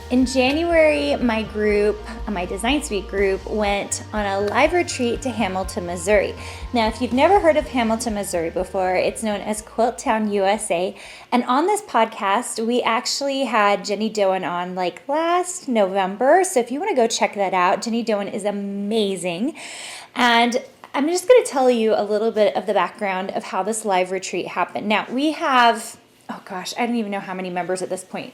In January, my Design Suite group, went on a live retreat to Hamilton, Missouri. Now, if you've never heard of Hamilton, Missouri before, it's known as Quilt Town, USA. And on this podcast, we actually had Jenny Doan on like last November. So if you want to go check that out, Jenny Doan is amazing. And I'm just going to tell you a little bit of the background of how this live retreat happened. Now, we have, oh gosh, I don't even know how many members at this point.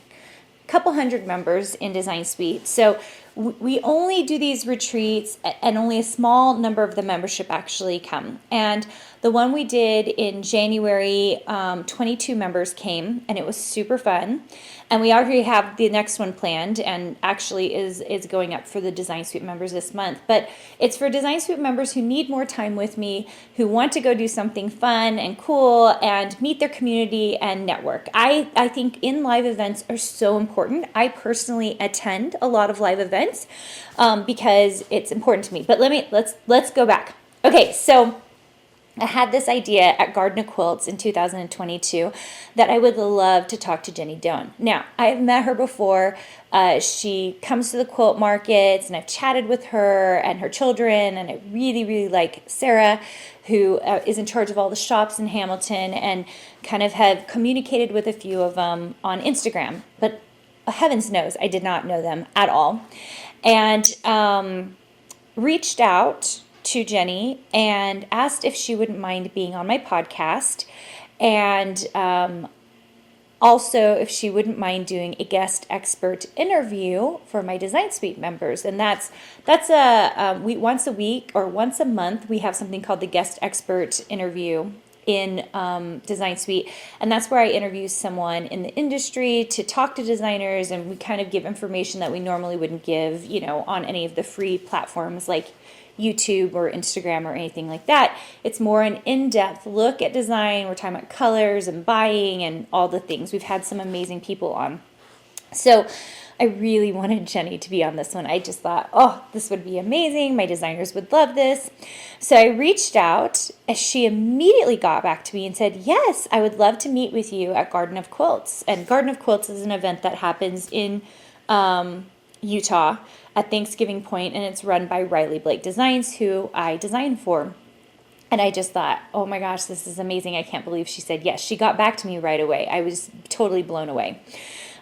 Couple hundred members in Design Suite. So we only do these retreats and only a small number of the membership actually come. And the one we did in January, 22 members came and it was super fun. And we already have the next one planned and actually is going up for the Design Suite members this month. But it's for Design Suite members who need more time with me, who want to go do something fun and cool and meet their community and network. I think in-live events are so important. I personally attend a lot of live events because it's important to me. But let's go back. Okay, so I had this idea at Gardner Quilts in 2022 that I would love to talk to Jenny Doan. Now, I've met her before. She comes to the quilt markets, and I've chatted with her and her children, and I really, really like Sarah, who is in charge of all the shops in Hamilton, and kind of have communicated with a few of them on Instagram. But heavens knows, I did not know them at all. And reached out to Jenny and asked if she wouldn't mind being on my podcast, and also if she wouldn't mind doing a guest expert interview for my Design Suite members. And that's once a week or once a month we have something called the guest expert interview in Design Suite, and that's where I interview someone in the industry to talk to designers, and we kind of give information that we normally wouldn't give, on any of the free platforms like YouTube or Instagram or anything like that. It's more an in-depth look at design. We're talking about colors and buying and all the things. We've had some amazing people on. So I really wanted Jenny to be on this one. I just thought, oh, this would be amazing. My designers would love this. So I reached out, and she immediately got back to me and said, yes, I would love to meet with you at Garden of Quilts. And Garden of Quilts is an event that happens in Utah at Thanksgiving Point, and it's run by Riley Blake Designs, who I design for. And I just thought, oh my gosh, this is amazing. I can't believe she said yes. She got back to me right away. I was totally blown away.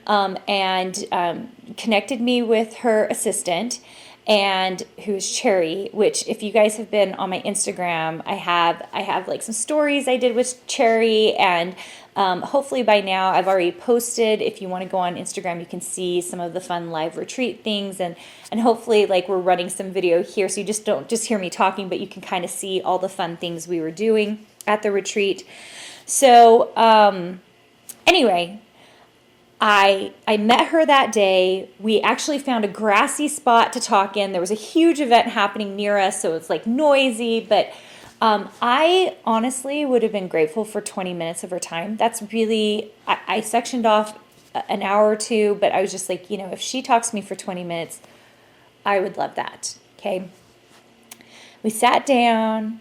And connected me with her assistant, and who's Cherry, which if you guys have been on my Instagram, I have like some stories I did with Cherry, and hopefully by now I've already posted. If you want to go on Instagram, you can see some of the fun live retreat things, and hopefully like we're running some video here, so you just don't just hear me talking, but you can kind of see all the fun things we were doing at the retreat. So anyway, I met her that day. We actually found a grassy spot to talk in. There was a huge event happening near us, so it's like noisy, but I honestly would have been grateful for 20 minutes of her time. That's really, I sectioned off an hour or two, but I was just like, if she talks to me for 20 minutes, I would love that, okay? We sat down,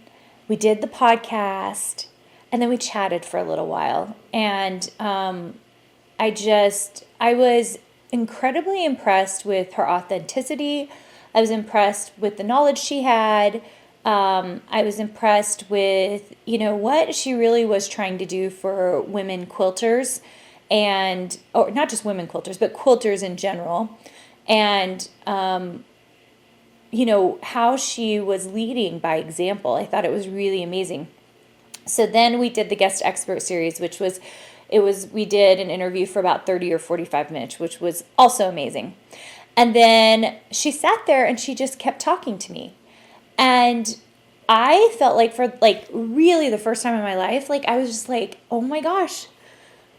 we did the podcast, and then we chatted for a little while, and I was incredibly impressed with her authenticity. I was impressed with the knowledge she had. I was impressed with, what she really was trying to do for women quilters, or not just women quilters, but quilters in general. And, how she was leading by example. I thought it was really amazing. So then we did the guest expert series, we did an interview for about 30 or 45 minutes, which was also amazing. And then she sat there and she just kept talking to me. And I felt like for really the first time in my life, I was just like, oh my gosh,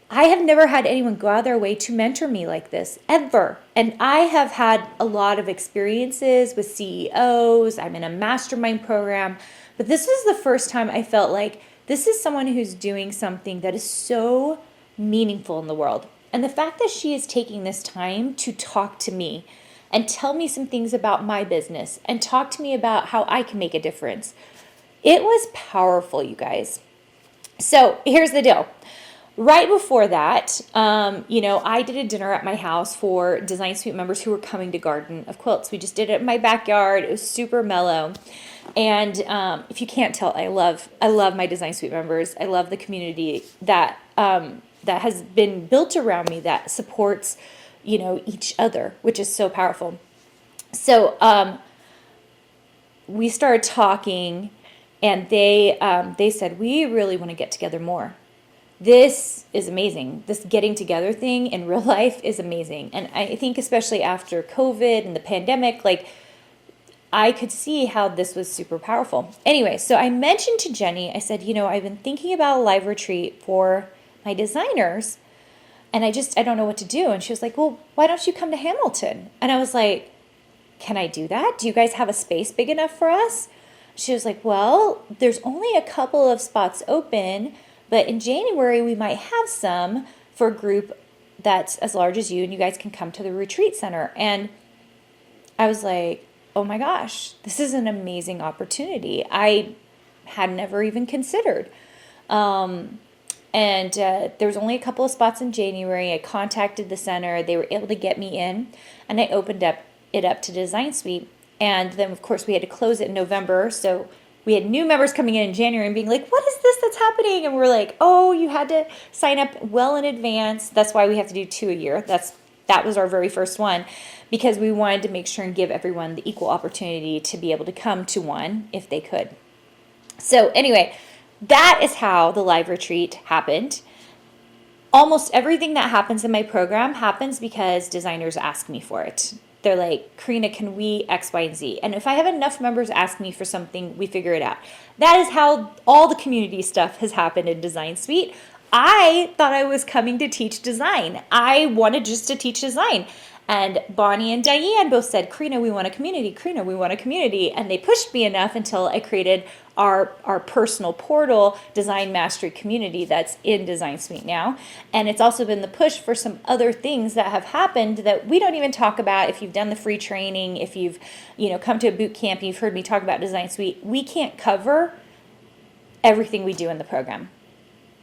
I have never had anyone go out of their way to mentor me like this, ever. And I have had a lot of experiences with CEOs. I'm in a mastermind program. But this is the first time I felt like this is someone who's doing something that is so meaningful in the world. And the fact that she is taking this time to talk to me and tell me some things about my business and talk to me about how I can make a difference. It was powerful, you guys. So here's the deal. Right before that, I did a dinner at my house for Design Suite members who were coming to Garden of Quilts. We just did it in my backyard. It was super mellow. And if you can't tell, I love my Design Suite members. I love the community that has been built around me that supports, each other, which is so powerful. So we started talking, and they said, we really want to get together more. This is amazing. This getting together thing in real life is amazing. And I think especially after COVID and the pandemic, like, I could see how this was super powerful. Anyway, so I mentioned to Jenny, I said, I've been thinking about a live retreat for my designers, and I don't know what to do. And she was like, well, why don't you come to Hamilton? And I was like, can I do that? Do you guys have a space big enough for us? She was like, well, there's only a couple of spots open, but in January, we might have some for a group that's as large as you, and you guys can come to the retreat center. And I was like, oh my gosh, this is an amazing opportunity. I had never even considered. And there was only a couple of spots in January. I contacted the center. They were able to get me in, and I opened it up to Design Suite. And then, of course, we had to close it in November, so we had new members coming in January and being like, what is this that's happening? And we're like, oh, you had to sign up well in advance. That's why we have to do 2 a year. That was our very first one, because we wanted to make sure and give everyone the equal opportunity to be able to come to one if they could. So anyway, that is how the live retreat happened. Almost everything that happens in my program happens because designers ask me for it. They're like, Carina, can we X, Y, and Z? And if I have enough members ask me for something, we figure it out. That is how all the community stuff has happened in Design Suite. I thought I was coming to teach design. I wanted just to teach design. And Bonnie and Diane both said, Carina, we want a community. Carina, we want a community. And they pushed me enough until I created our personal portal, Design Mastery Community, that's in Design Suite now. And it's also been the push for some other things that have happened that we don't even talk about. If you've done the free training, if you've come to a boot camp, you've heard me talk about Design Suite, we can't cover everything we do in the program.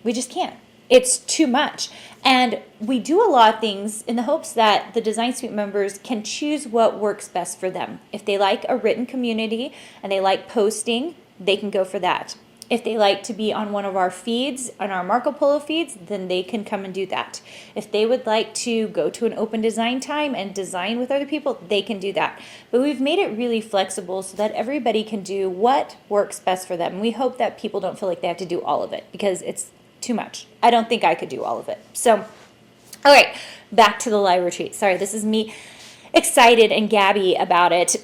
We just can't. It's too much. And we do a lot of things in the hopes that the Design Suite members can choose what works best for them. If they like a written community and they like posting, they can go for that. If they like to be on one of our feeds, on our Marco Polo feeds, then they can come and do that. If they would like to go to an open design time and design with other people, they can do that. But we've made it really flexible so that everybody can do what works best for them. And we hope that people don't feel like they have to do all of it, because it's too much. I don't think I could do all of it. So, all right, back to the live retreat. Sorry, this is me excited and gabby about it.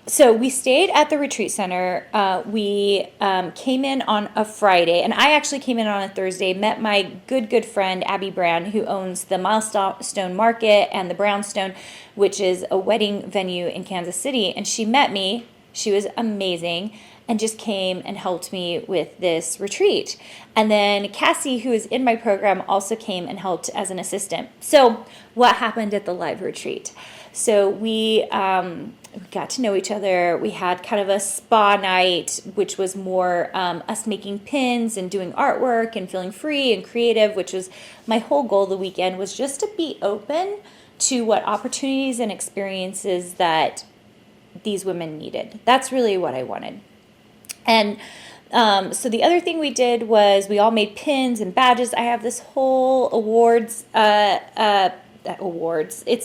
So we stayed at the retreat center. We came in on a Friday, and I actually came in on a Thursday, met my good friend, Abby Brown, who owns the Milestone Market and the Brownstone, which is a wedding venue in Kansas City. And she met me. She was amazing and just came and helped me with this retreat. And then Cassie, who is in my program, also came and helped as an assistant. So what happened at the live retreat? So we got to know each other. We had kind of a spa night, which was more us making pins and doing artwork and feeling free and creative, which was my whole goal of the weekend, was just to be open to what opportunities and experiences that these women needed. That's really what I wanted. And so the other thing we did was we all made pins and badges. I have this whole awards. It's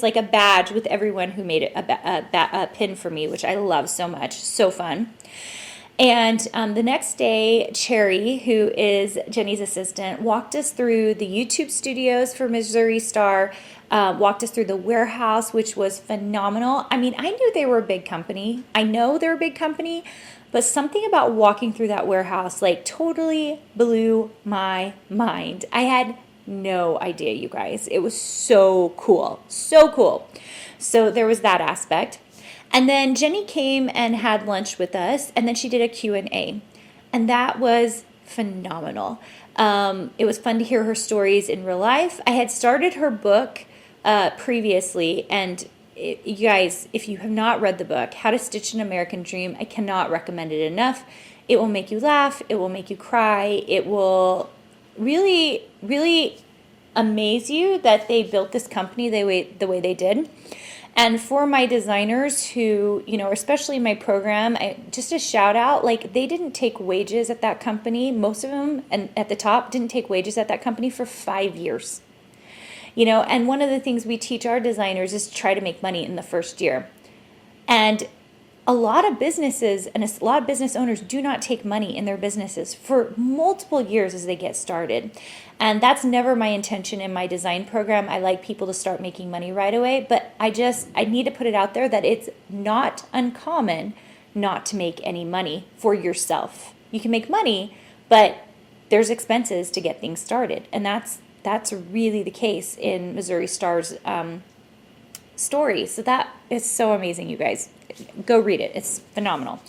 like a badge with everyone who made a pin for me, which I love so much. So fun. And the next day, Cherry, who is Jenny's assistant, walked us through the YouTube studios for Missouri Star, walked us through the warehouse, which was phenomenal. I mean, I knew they were a big company. I know they're a big company, but something about walking through that warehouse like totally blew my mind. I had no idea, you guys. It was so cool. So cool. So there was that aspect. And then Jenny came and had lunch with us, and then she did a Q&A. And that was phenomenal. It was fun to hear her stories in real life. I had started her book previously, and you guys, if you have not read the book, How to Stitch an American Dream, I cannot recommend it enough. It will make you laugh. It will make you cry. It will really, really amaze you that they built this company the way they did. And for my designers who, especially my program, just a shout out, like they didn't take wages at that company. Most of them, and at the top, didn't take wages at that company for 5 years. And one of the things we teach our designers is to try to make money in the first year. And a lot of businesses and a lot of business owners do not take money in their businesses for multiple years as they get started. And that's never my intention in my design program. I like people to start making money right away, but I need to put it out there that it's not uncommon not to make any money for yourself. You can make money, but there's expenses to get things started. And that's really the case in Missouri Star's story. So that is so amazing, you guys. Go read it. It's phenomenal.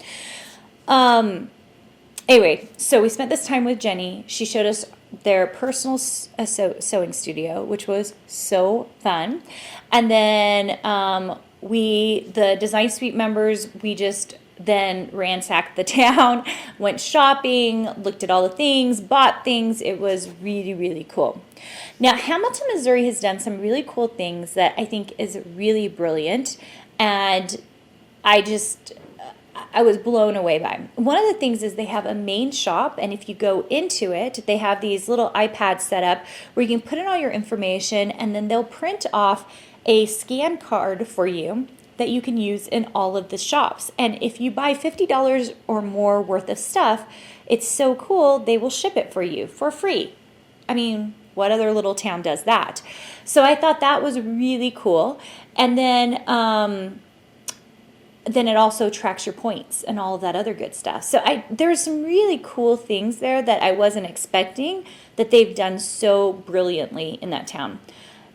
Anyway, so we spent this time with Jenny. She showed us their personal sewing studio, which was so fun. And then the Design Suite members, we just then ransacked the town, went shopping, looked at all the things, bought things. It was really, really cool. Now, Hamilton, Missouri has done some really cool things that I think is really brilliant. And I was blown away by. One of the things is they have a main shop, and if you go into it, they have these little iPads set up where you can put in all your information, and then they'll print off a scan card for you that you can use in all of the shops. And if you buy $50 or more worth of stuff, it's so cool, they will ship it for you for free. I mean, what other little town does that? So I thought that was really cool. And then it also tracks your points and all of that other good stuff. So there's some really cool things there that I wasn't expecting that they've done so brilliantly in that town.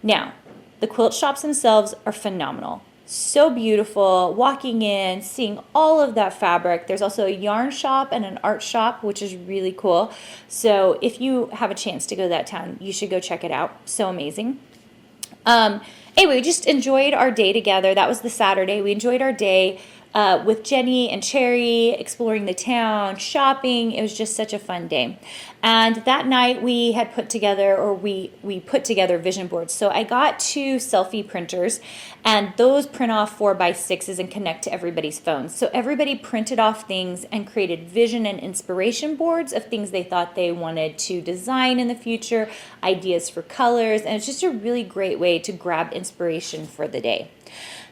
Now, the quilt shops themselves are phenomenal. So beautiful, walking in, seeing all of that fabric. There's also a yarn shop and an art shop, which is really cool. So if you have a chance to go to that town, you should go check it out. So amazing. Anyway, we just enjoyed our day together. That was the Saturday. We enjoyed our day with Jenny and Cherry, exploring the town, shopping. It was just such a fun day. And that night we had put together, we put together vision boards. So I got 2 selfie printers, and those print off 4x6s and connect to everybody's phones. So everybody printed off things and created vision and inspiration boards of things they thought they wanted to design in the future, ideas for colors, and it's just a really great way to grab inspiration for the day.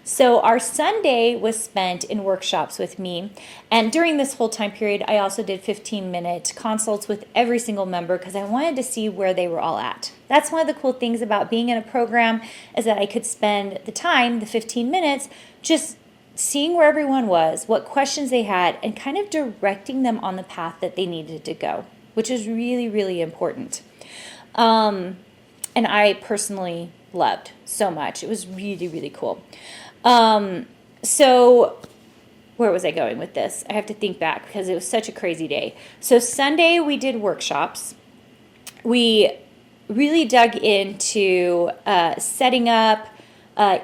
So our Sunday was spent in workshops with me, and during this whole time period, I also did 15-minute consults with every single member because I wanted to see where they were all at. That's one of the cool things about being in a program is that I could spend the time, the 15 minutes, just seeing where everyone was, what questions they had, and kind of directing them on the path that they needed to go, which is really, really important. And I personally loved so much. It was really, really cool. So where was I going with this? I have to think back because it was such a crazy day. So Sunday we did workshops. We really dug into setting up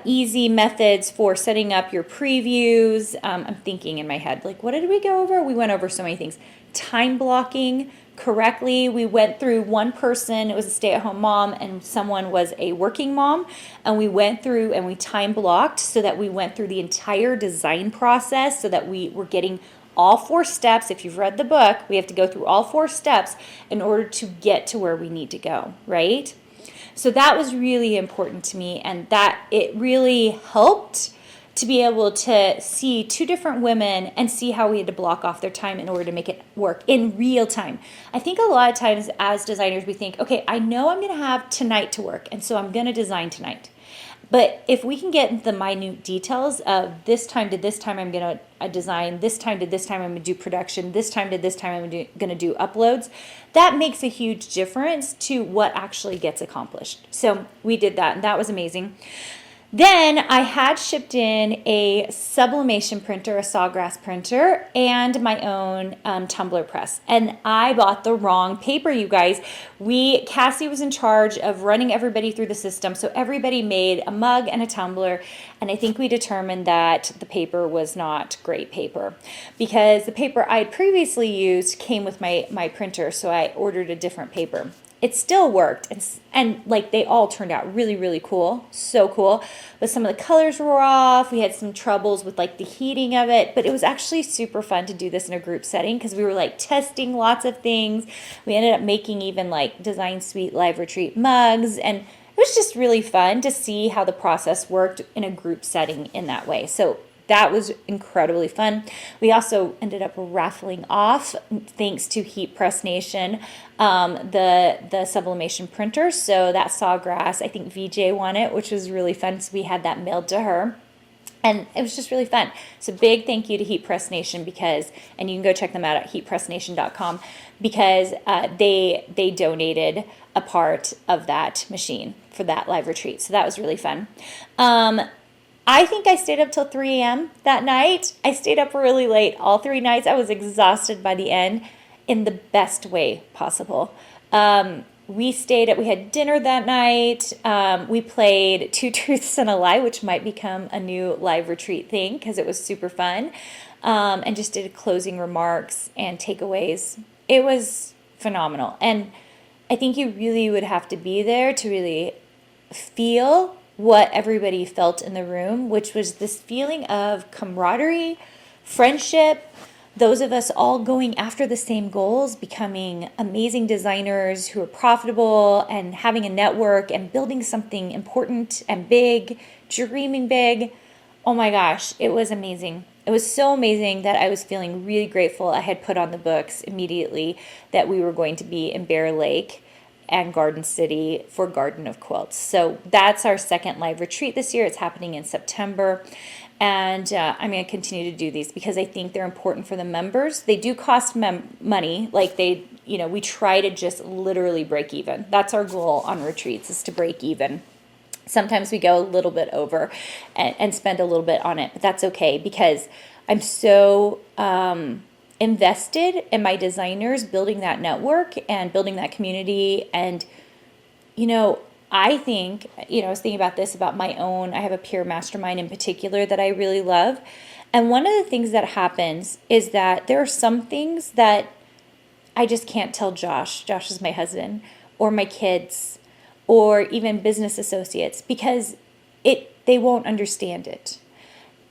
easy methods for setting up your previews. I'm thinking in my head, like, what did we go over? We went over so many things. Time blocking correctly. We went through one person, it was a stay-at-home mom, and someone was a working mom, and we went through and we time blocked so that we went through the entire design process so that we were getting all 4 steps. If you've read the book, we have to go through all 4 steps in order to get to where we need to go, right? So that was really important to me, and that it really helped to be able to see 2 different women and see how we had to block off their time in order to make it work in real time. I think a lot of times as designers we think, okay, I know I'm going to have tonight to work, and so I'm going to design tonight. But if we can get the minute details of this time to this time I'm going to design, this time to this time I'm going to do production, this time to this time I'm going to do uploads, that makes a huge difference to what actually gets accomplished. So we did that, and that was amazing. Then I had shipped in a sublimation printer, a sawgrass printer, and my own tumbler press. And I bought the wrong paper, you guys. Cassie was in charge of running everybody through the system, so everybody made a mug and a tumbler, and I think we determined that the paper was not great paper because the paper I had previously used came with my printer, so I ordered a different paper. it still worked, and like they all turned out really, really cool, so cool. But some of the colors were off. We had some troubles with like the heating of it, but it was actually super fun to do this in a group setting because we were like testing lots of things. We ended up making even like Design Suite Live Retreat mugs, and it was just really fun to see how the process worked in a group setting in that way. So that was incredibly fun. We also ended up raffling off, thanks to Heat Press Nation, the sublimation printer. So that Sawgrass, I think VJ won it, which was really fun. So we had that mailed to her. And it was just really fun. So big thank you to Heat Press Nation because, and you can go check them out at heatpressnation.com because they donated a part of that machine for that live retreat. So that was really fun. I think I stayed up till 3 a.m. that night. I stayed up really late all 3 nights. I was exhausted by the end in the best way possible. We had dinner that night. We played Two Truths and a Lie, which might become a new live retreat thing because it was super fun. And just did closing remarks and takeaways. It was phenomenal. And I think you really would have to be there to really feel what everybody felt in the room, which was this feeling of camaraderie, friendship, those of us all going after the same goals, becoming amazing designers who are profitable and having a network and building something important and big, dreaming big. Oh my gosh, it was amazing. It was so amazing that I was feeling really grateful. I had put on the books immediately that we were going to be in Bear Lake and Garden City for Garden of Quilts. So that's our second live retreat this year. It's happening in September. And I'm going to continue to do these because I think they're important for the members. They do cost money. Like we try to just literally break even. That's our goal on retreats, is to break even. Sometimes we go a little bit over and spend a little bit on it, but that's okay because I'm so invested in my designers building that network and building that community. And, I think, I was thinking about this, about my own, I have a peer mastermind in particular that I really love. And one of the things that happens is that there are some things that I just can't tell Josh is my husband, or my kids, or even business associates, because they won't understand it.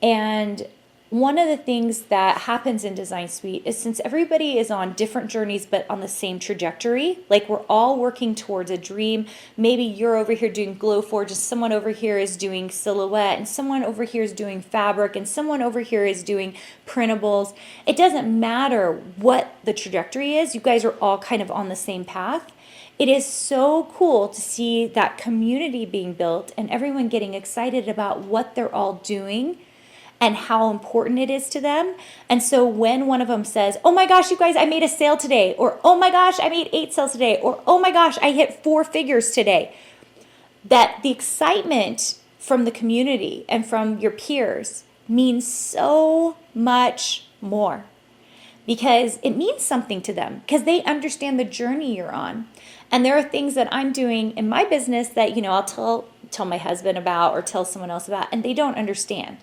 And one of the things that happens in Design Suite is, since everybody is on different journeys but on the same trajectory, like we're all working towards a dream. Maybe you're over here doing Glowforge, and someone over here is doing silhouette, and someone over here is doing fabric, and someone over here is doing printables. It doesn't matter what the trajectory is. You guys are all kind of on the same path. It is so cool to see that community being built and everyone getting excited about what they're all doing and how important it is to them. And so when one of them says, oh my gosh, you guys, I made a sale today, or oh my gosh, I made 8 sales today, or oh my gosh, I hit 4 figures today, that the excitement from the community and from your peers means so much more, because it means something to them, because they understand the journey you're on. And there are things that I'm doing in my business that, I'll tell my husband about or tell someone else about, and they don't understand.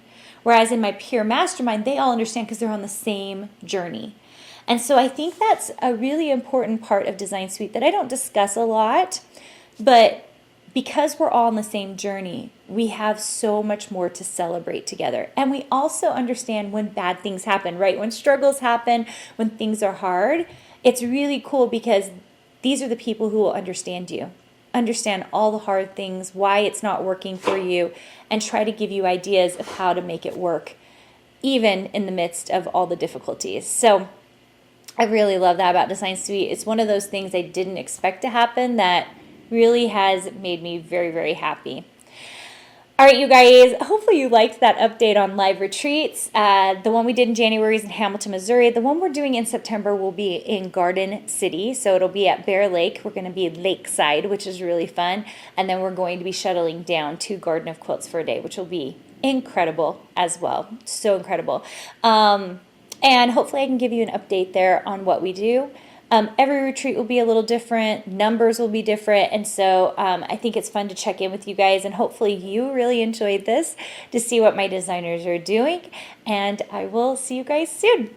Whereas in my peer mastermind, they all understand because they're on the same journey. And so I think that's a really important part of Design Suite that I don't discuss a lot, but because we're all on the same journey, we have so much more to celebrate together. And we also understand when bad things happen, right? When struggles happen, when things are hard, it's really cool because these are the people who will understand you, understand all the hard things, why it's not working for you, and try to give you ideas of how to make it work, even in the midst of all the difficulties. So I really love that about Design Suite. It's one of those things I didn't expect to happen that really has made me very, very happy. All right, you guys, hopefully you liked that update on live retreats. The one we did in January is in Hamilton, Missouri. The one we're doing in September will be in Garden City. So it'll be at Bear Lake. We're going to be lakeside, which is really fun. And then we're going to be shuttling down to Garden of Quilts for a day, which will be incredible as well. So incredible. And hopefully I can give you an update there on what we do. Every retreat will be a little different. Numbers will be different. And so I think it's fun to check in with you guys. And hopefully you really enjoyed this, to see what my designers are doing. And I will see you guys soon.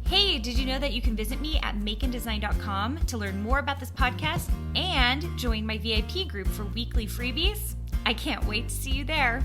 Hey, Hey, did you know that you can visit me at makeanddesign.com to learn more about this podcast and join my VIP group for weekly freebies? I can't wait to see you there.